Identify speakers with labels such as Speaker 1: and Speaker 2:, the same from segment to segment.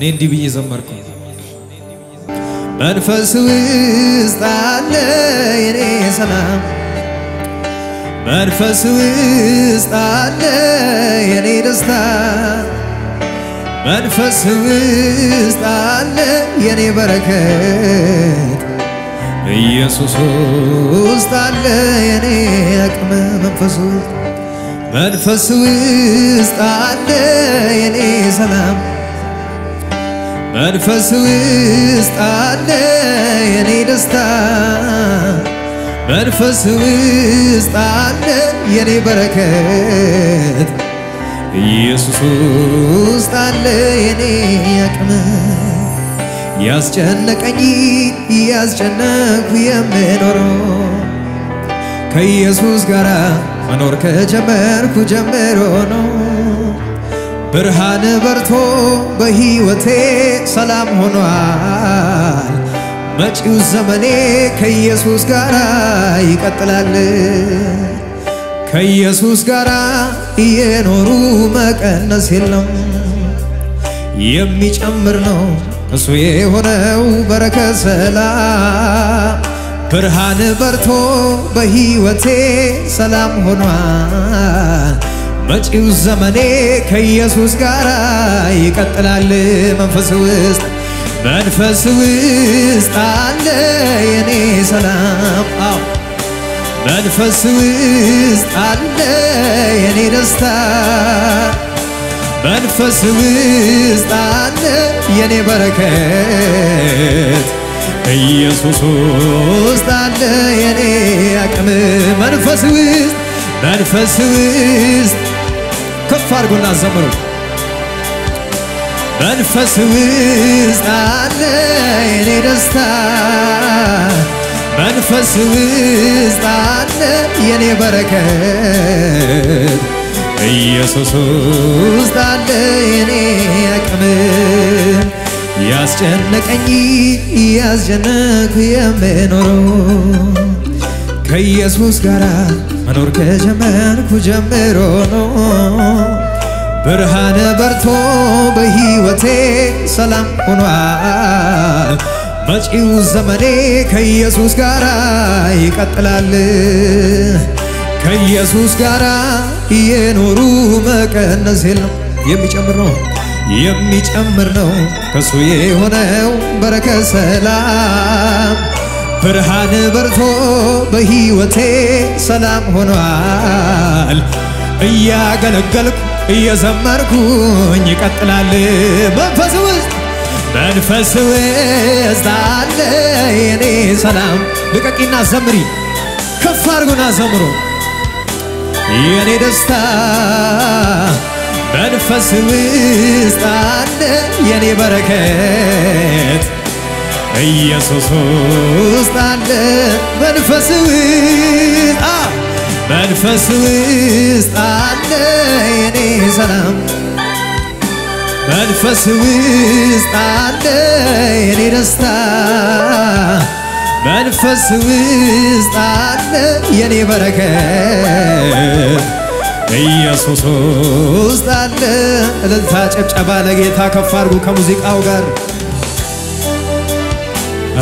Speaker 1: እንዲህ ብዬ ዘመርኩ መንፈስ ውስጥ አለ የኔ ሰላም መንፈስ ውስጥ አለ የኔ ደስታ መንፈስ ውስጥ አለ የኔ በረከት ኢየሱስ ውስጥ አለ የኔ አቅም መንፈስ ውስጥ አለ የኔ ሰላም መንፈስ ውስጥ አለ የኔ ደስታ መንፈስ ውስጥ አለ የኔ በረከት ኢየሱስ ውስጥ አለ የኔ አቅም ያስጨነቀኝ ያስጨነኩ የምኖረው ከኢየሱስ ጋር መኖር ከጀመርኩ ጀምሮ ነው ብርሃን በርቶ በሕይወቴ ሰላም ሆኗል መጪው ዘመኔ ከኢየሱስ ጋር ይቀጥላል ከኢየሱስ ጋር እየኖሩ መቀነስ የለም የሚጨምር ነው እሱ የሆነው በረከት ሰላም ብርሃን በርቶ በሕይወቴ ሰላም ሆኗል መጪው ዘመኔ ከኢየሱስ ጋር ይቀጥላል መንፈስ ውስጥ አለ የኔ ሰላም መንፈስ ውስጥ አለ የኔ ደስታ መንፈስ ውስጥ አለ የኔ በረከት ኢየሱስ ውስጥ አለ የኔ አቅም መንፈስ ውስጥ ከፍ አድርጎና ዘምሩ መንፈስ ውስጥ አለ የኔ ደስታ መንፈስ ውስጥ አለ የኔ በረከት ኢየሱስ ውስጥ አለ የኔ አቅም ያስጨነቀኝ ያስጨነኩ የምኖረው ከኢየሱስ ጋር መኖር ከጀመርኩ ጀምሮ ነው ብርሃን በርቶ በሕይወቴ ሰላም ሆኗል መጪው ዘመኔ ከኢየሱስ ጋር ይቀጥላል ከኢየሱስ ጋር እየኖሩ መቀነስ የለም የሚጨምር ነው ከሱ የሆነው በረከት ሰላም ብርሃን በርቶ በሕይወቴ ሰላም ሆኗል እያገለገልኩ እየዘመርኩኝ ይቀጥላል መንፈስ ውስጥ አለ የኔ ሰላም ልቀቂና ዘምሪ ከፍ አድርጉና ዘምሩ የኔ ደስታ መንፈስ ውስጥ አለ የኔ በረከት ኢየሱስ ውስጥ አለ መንፈስ ውስጥ አለ የኔ ሰላም መንፈስ ውስጥ አለ የኔ ደስታ መንፈስ ውስጥ አለ የኔ በረከት ኢየሱስ ውስጥ አለ እልልታ ጨብጨባ ለጌታ ከፍ አድርጉ ከሙዚቃው ጋር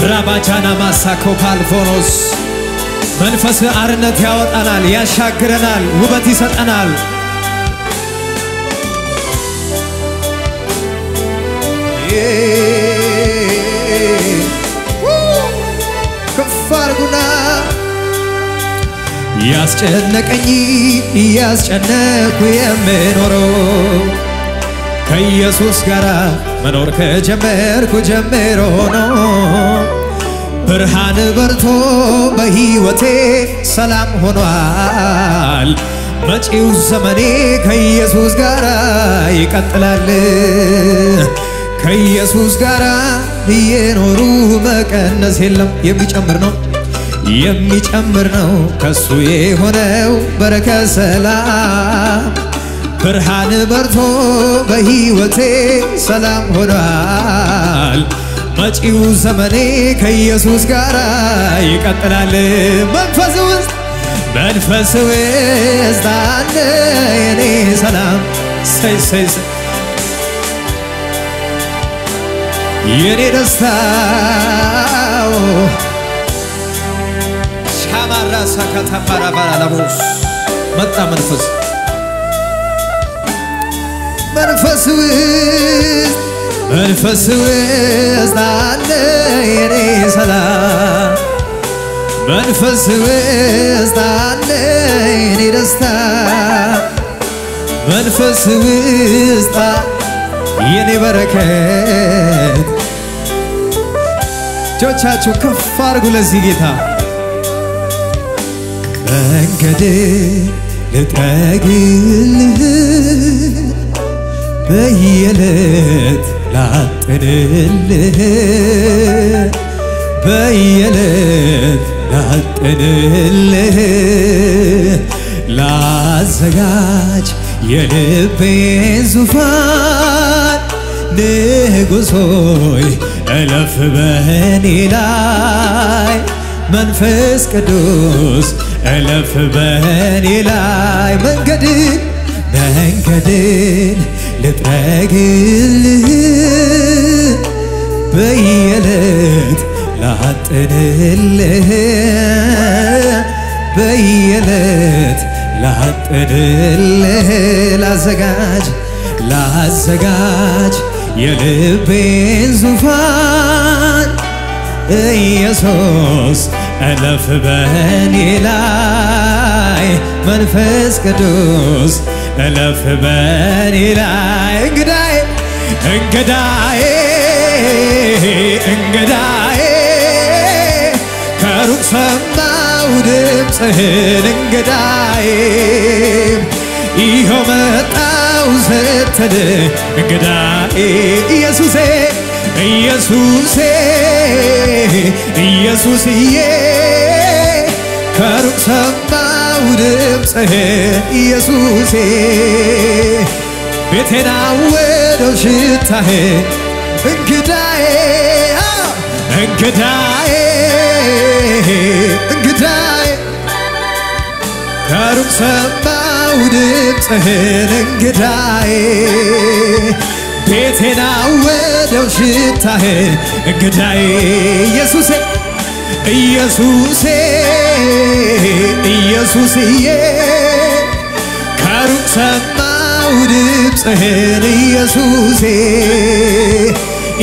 Speaker 1: ራባቻና ማሳኮ ፓልፎኖስ መንፈስ አርነት ያወጣናል ያሻግረናል ውበት ይሰጠናል ከፋርጉና ያስጨነቀኝ ያስጨነኩ የምኖረው ከኢየሱስ ጋር መኖር ከጀመርኩ ጀምሮ ነው ብርሃን በርቶ በሕይወቴ ሰላም ሆኗል መጪው ዘመኔ ከኢየሱስ ጋር ይቀጥላል ከኢየሱስ ጋር እየኖሩ መቀነስ የለም የሚጨምር ነው ከሱ የሆነው በረከት ሰላም ብርሃን በርቶ በሕይወቴ ሰላም ሆኗል መጪው ዘመኔ ከኢየሱስ ጋር ይቀጥላል መንፈስ ውስጥ አለ የኔ ሰላም የኔ ደስታ ሻማራ ሳካታ ፓራባራ ለቦስ መጣ መንፈስ መንፈስ ውስጥ አለ የኔ ሰላም መንፈስ ውስጥ አለ የኔ ደስታ መንፈስ ውስጥ የኔ በረከት እጆቻችሁ ከፍ አድርጉ ለዚህ ጌታ መንገድ ልጠግልህ በየዕለት ላጥንልህ በየዕለት ላጥንልህ ላዘጋጅ የልቤን ዙፋን ንጉሥ ሆይ እለፍ በእኔ ላይ መንፈስ ቅዱስ እለፍ በእኔ ላይ መንገድን ልጠግልህ በየዕለት ላጥንልህ በየዕለት ላጥንልህ ላዘጋጅ የልቤን ዙፋን ኢየሱስ እለፍ በእኔ ላይ መንፈስ ቅዱስ እለፍ በእኔ ላይ እንግዳዬ ከሩቅ ሰማሁ ድምፅህን እንግዳዬ ይኸው መጣሁ ስትል እንግዳዬ ኢየሱስዬ ከሩቅ ሰማሁ ድምፅህን ኢየሱሴ ቤቴን አወደው ሽታህን እንግዳዬ ከሩቅ ሰማሁ ድምፅህን እንግዳዬ ቤቴን አወደው ሽታህን እንግዳዬ ኢየሱስዬ ከሩቅ ሰማሁ ድምፅህን ኢየሱሴ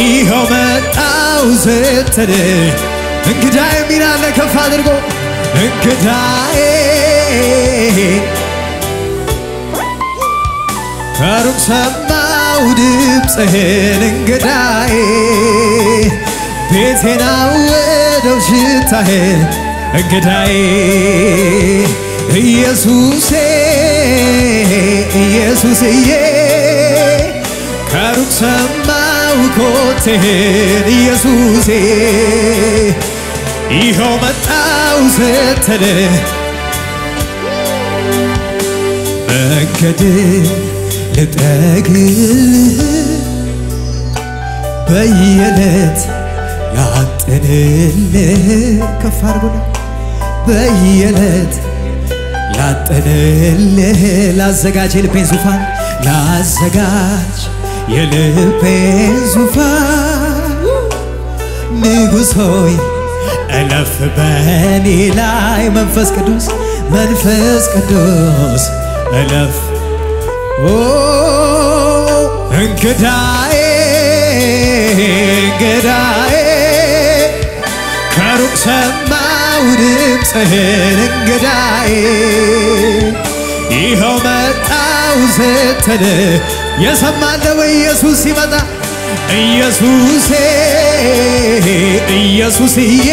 Speaker 1: ይኸው መጣሁ ስትል እንግዳዬ ሚላለ ከፍ አድርጎ እንግዳዬ ከሩቅ ሰማሁ ድምፅህን እንግዳዬ ቤቴን አወደው ሽታህን እንግዳዬ ኢየሱስዬ ከሩቅ ሰማሁ ኮቴህን ኢየሱሴ ይኸው መጣሁ ስትል መንገድን ልጠግልህ በየዕለት ላጥንልህ ከፍ አድርጉና በየዕለት ላጥንልህ ላዘጋጅ የልቤን ዙፋን ንጉሥ ሆይ እለፍ በእኔ ላይ መንፈስ ቅዱስ እለፍ እንግዳዬ ከሩቅ ሰማሁ ድምፅህን እንግዳዬ ይኸው መጣሁ ስትል የሰማነው ኢየሱስ ሲመጣ ኢየሱስዬ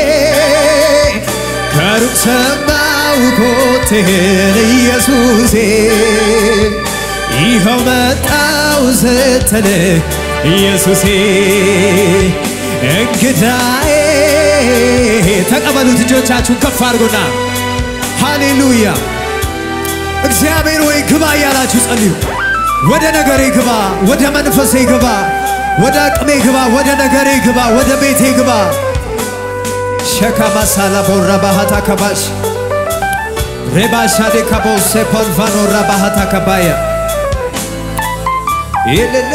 Speaker 1: ከሩቅ ሰማሁ ኮቴህን ኢየሱሴ ይኸው መጣሁ ስትል ኢየሱሴ እንግዳዬ ተቀበሉት እጆቻችሁን ከፍ አድርጉና ሃሌሉያ እግዚአብሔር ወይ ግባ እያላችሁ ጸልዩ ወደ ነገሬ ግባ ወደ መንፈሴ ግባ ወደ አቅሜ ግባ ወደ ነገሬ ግባ ወደ ቤቴ ግባ ሸካማ ሳላ ቦራ ባህታ ከባሽ ሬባሻ ደ ካቦሴ ፖንፋኖራ ባህታ ከባያ ኢለለ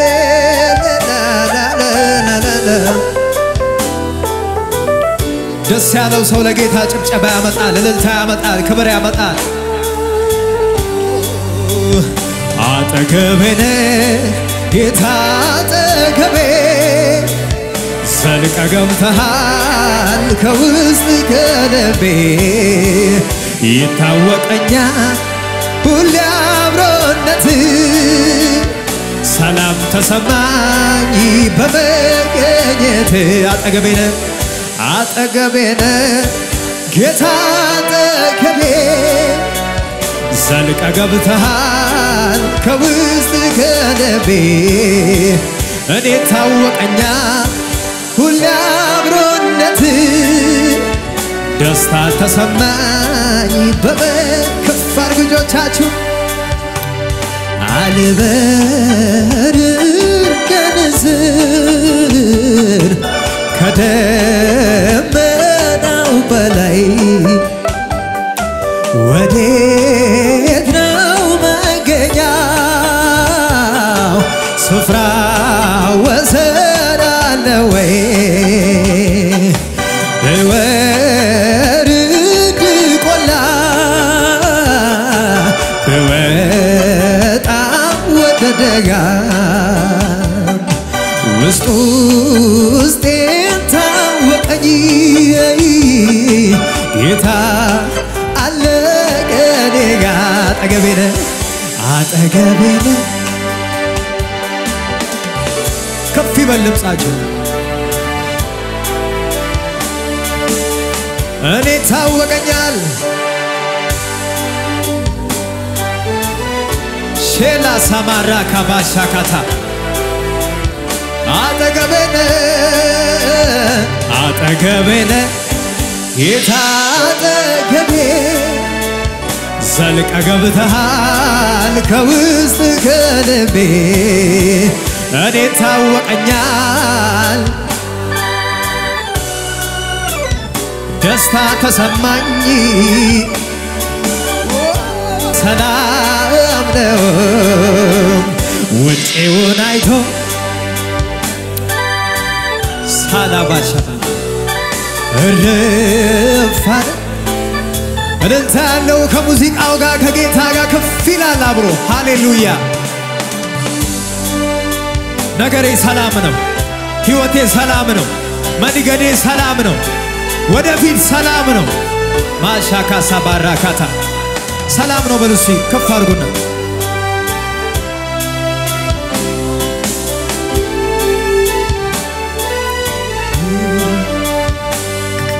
Speaker 1: ደስ ያለው ሰው ለጌታ ጭብጨባ ያመጣል፣ እልልታ ያመጣል፣ ክብር ያመጣል። አጠገቤ ነህ ጌታ አጠገቤ ዘልቀ ገብተሃል ከውስጥ ከልቤ ይታወቀኛል ሁሌ አብሮነት ሰላም ተሰማኝ በመገኘት አጠገቤ ነህ ጌታ አጠገቤ ዘልቀ ገብተሃል ከውስጥ ከልቤ እኔ ታወቀኛል ሁሌ አብሮነት ደስታ ተሰማኝ በመከፍ አድርጉ እጆቻችሁ አልበር ከንስር ከደመናው በላይ ወዴት ነው መገኛው ስፍራ ወሰን አለ ወይ ብወርድ ቆላ ብወጣ ወደ ደጋ ውስጤን ታወቀኝ ጌታ አለ ከኔ ጋር አጠገቤ ነህ ከፍ ይበል ድምፃችሁ እኔ ታወቀኛል ሼላ ሳማራ ካባሻካታ አጠገቤ ነህ ጌታ አጠገቤ ዘልቀ ገብተሃል ከውስጥ ከልቤ እኔ ታወቀኛል ደስታ ተሰማኝ ሰላም ነው ውጪውን አይቶ ሳላባሻ እርፋለ እልልታ ያለው ከሙዚቃው ጋር ከጌታ ጋር ከፍ ይላል አብሮ ሃሌሉያ ነገሬ ሰላም ነው ሕይወቴ ሰላም ነው መንገዴ ሰላም ነው ወደፊት ሰላም ነው ማሻካሳ ባራካታ ሰላም ነው በሉሲ ከፍ አድርጉና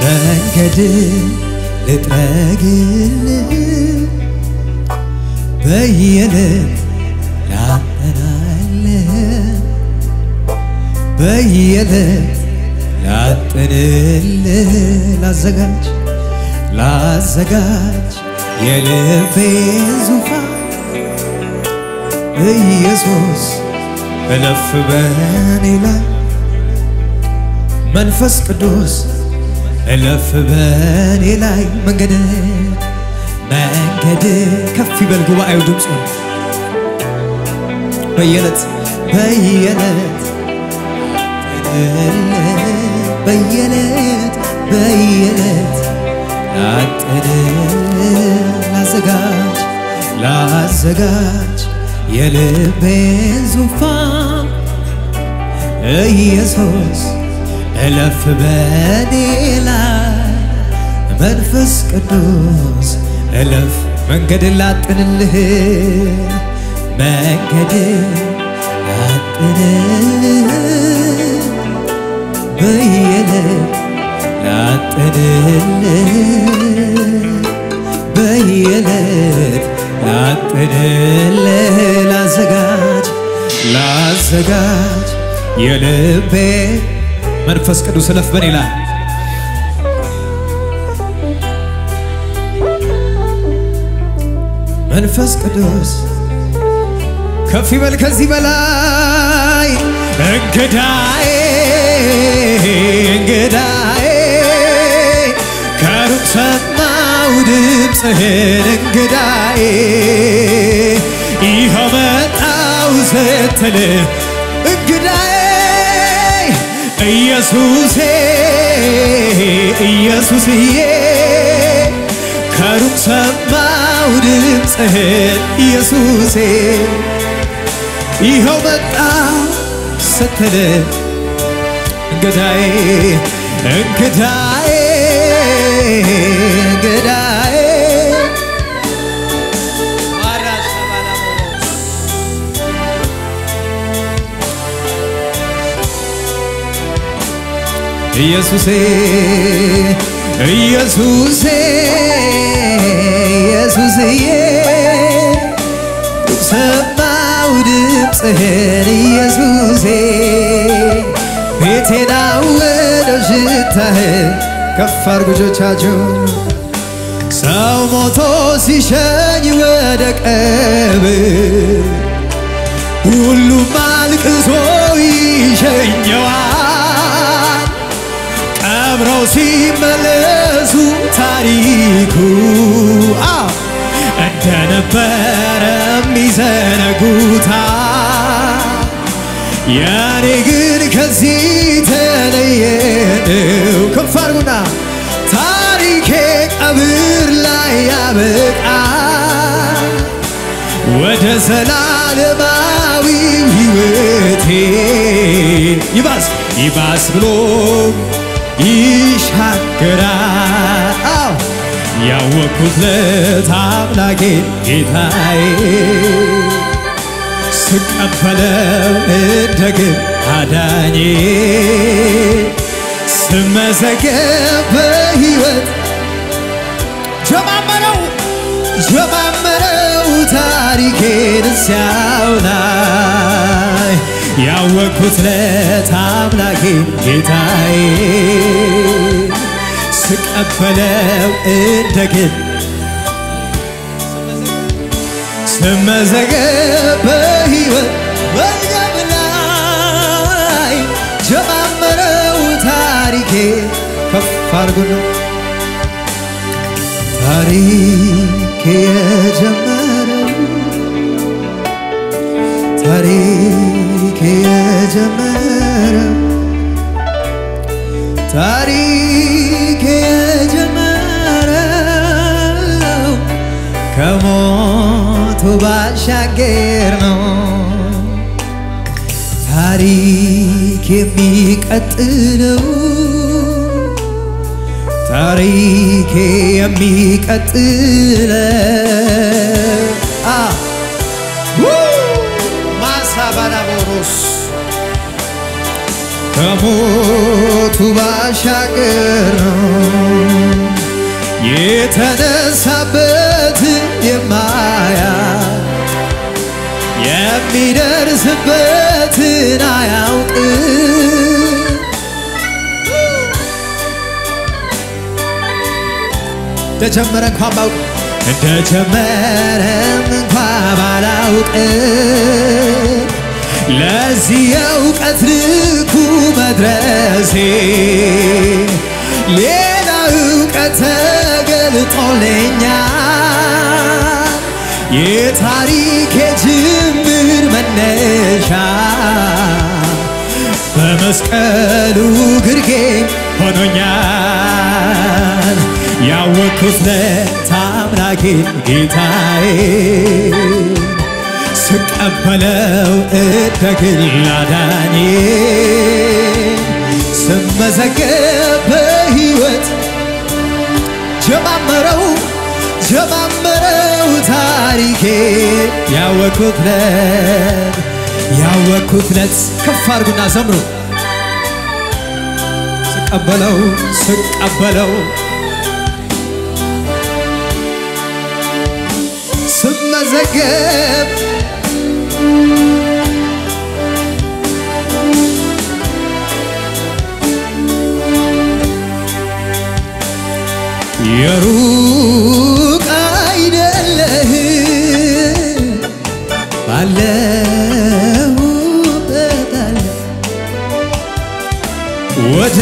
Speaker 1: መንገድ ልጠግል በየዕለት ላጠናል በየዕለት ላጥንል ላዘጋጅ የልቤን ዙፋን ኢየሱስ እለፍ በኔ ላይ መንፈስ ቅዱስ እለፍ በኔ ላይ መንገድ ከፍ ይበል ጉባኤው ድምፁን በየዕለት ላዘጋጅ የልቤን ዙፋን ኢየሱስ እለፍ በኔ ላይ መንፈስ ቅዱስ እለፍ መንገድ ላጥንልህ በየዕለት ላዘጋጅ የልቤ መንፈስ ቅዱስ እለፍ በኔ ላይ መንፈስ ቅዱስ ከፍ ይበል ከዚህ በላይ እንግዳዬ ከሩቅ ሰማሁ ድምፅህን እንግዳዬ ይኸው መጣሁ ስትል እንግዳዬ ኢየሱሴ ኢየሱስዬ ከሩቅ ሰማው ድምፅህን ኢየሱሴ ይኸው መጣ ስትል እንግዳዬ እንግዳዬ እንግዳዬ ኢየሱሴ ኢየሱሴ ኢየሱስዬ ሰማው ድምፅህን ኢየሱሴ ቤቴን አወደው ሽታህን ከፍ አድርጉ እጆቻችሁን ሰው ሞቶ ሲሸኝ ወደ ቀብር ሁሉም አልቅሶ ይሸኘዋል ቀብረው ሲመለሱ ታሪኩ እንደነበረ ይዘነጉታል የኔ ግን ከዚህ ተለየው ከፍ አድርጉና ታሪኬ ቀብር ላይ ያበቃል ወደ ዘላለማዊው ሕይወቴ ይባስ ብሎ ይሻገራል ያወቅኩት ለታምላኬን ጌታዬ ስቀበለው እንደግን አዳኜ ስመዘገብ በሕይወት ጀማመረው ታሪኬን እዚያው ላይ ያወቅኩት ለታምላኬን ጌታዬ ስቀበለው እንደግን ስመዘገብ በሕይወት መዝገብ ላይ ጀማመረው ታሪኬ ከፍ አድርጉና ታሪኬ የጀመረው ታሪኬ የጀመረው ታሪኬ የጀመረው ከሞቱ ባሻገር ነው ታሪክ የሚቀጥለው ታሪክ የሚቀጥለው ማሳባራቦሮስ ከሞቱ ባሻገር ነው የተነሳበት የማያ የሚደርስበትን አያውቅ እንደጀመረ እንኳን ባውቅ እንደጀመረም እንኳን ባላውቅ ለዚህ የእውቀት ልኩ መድረሴ ሌላ እውቀት ተገልጦልኛል የታሪኬ ጅምር መነሻ በመስቀሉ ግርጌ ሆኖኛል ያወቅኩት ለታምላኬን ጌታዬ ስቀበለው እንደግል አዳኜ ስመዘገብ በሕይወት ጀማመረው ታሪኬ ያወቅኩት ለት ከፍ አድርጉና ዘምሩ ስቀበለው ስመዘገብ የሩቅ አይደለህ ባለሁበት አለ ወደ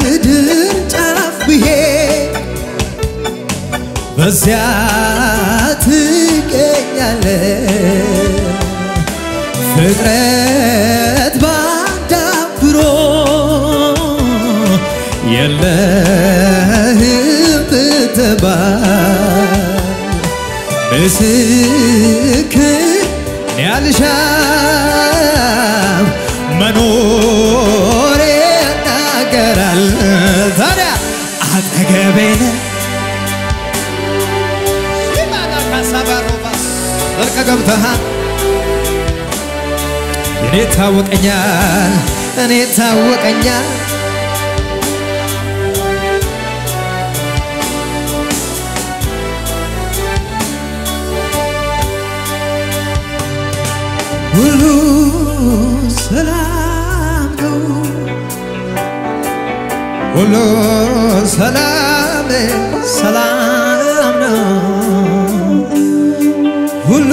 Speaker 1: ምድር ጫፍ ብሄድ በዚያ ትገኛለህ ፍጥረት ባንዳብሮ የለህም ብትባል ምስክር ያልሻም መኖሬ ይናገራል። ታዲያ አጠገቤ ነህ ዘልቀህ ገብተሃል። እኔ ታወቀኛል እኔ ታወቀኛል ሁሉ ሰላም ነው ሁሉ ሰላም ሰላም ነው ሁሉ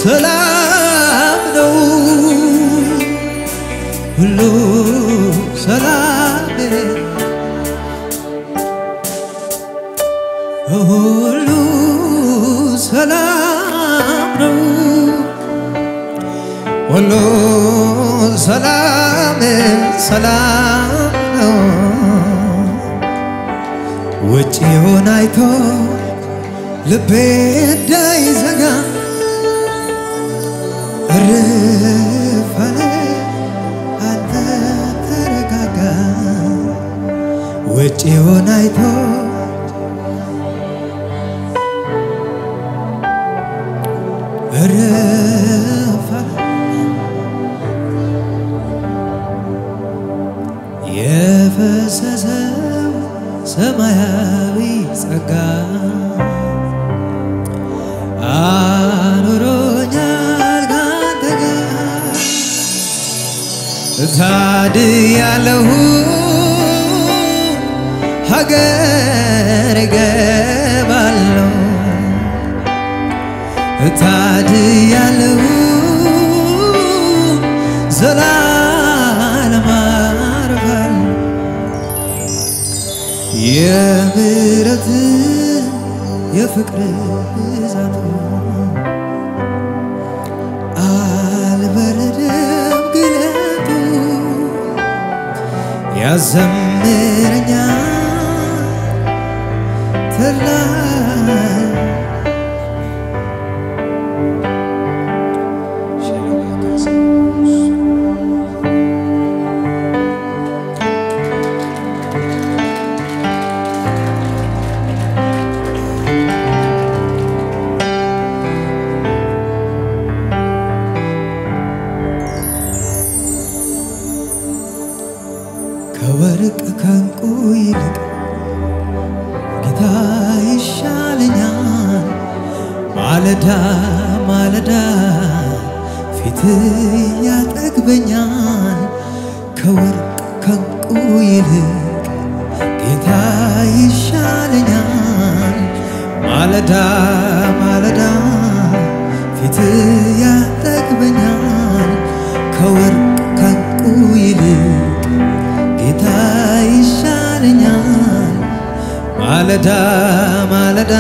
Speaker 1: ሰላም ነው ሁሉ ሰላም ሁሉ ሰላም ነው ሁሉ ሰላም ሰላም ነው ውጪውን አይቶ ልቤ እንዳይዘጋ እረፍ አለ አንተ ተረጋጋ ውጪውን አይቶ እረፍ አለ የፈሰሰው ሰማያዊ ጸጋ አኖሮኛል ካንተ ጋር ታድያለሁ ሀገር እገባለሁ ታድያለሁ ዘላለም አርፋለሁ የምህረት የፍቅር ብዛት አልበረደም ግለቱ ያዘምረኛል ተድላ ከወርቅ ከዕንቁ ይልቅ ጌታ ይሻለኛል ማለዳ ማለዳ ፊትህ ያጠግበኛል ከወርቅ ከዕንቁ ይልቅ ጌታ ይሻለኛል ማለዳ ማለዳ ፊትህ ያጠግበኛል ከወርቅ ከዕንቁ ይልቅ ጌታ ይሻለኛል ማለዳ ማለዳ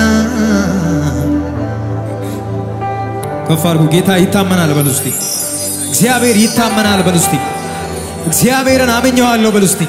Speaker 1: ከፍ አድርጉ ጌታ ይታመናል በሉ እስቲ እግዚአብሔር ይታመናል በሉ እስቲ እግዚአብሔርን አምኜዋለሁ በሉ እስቲ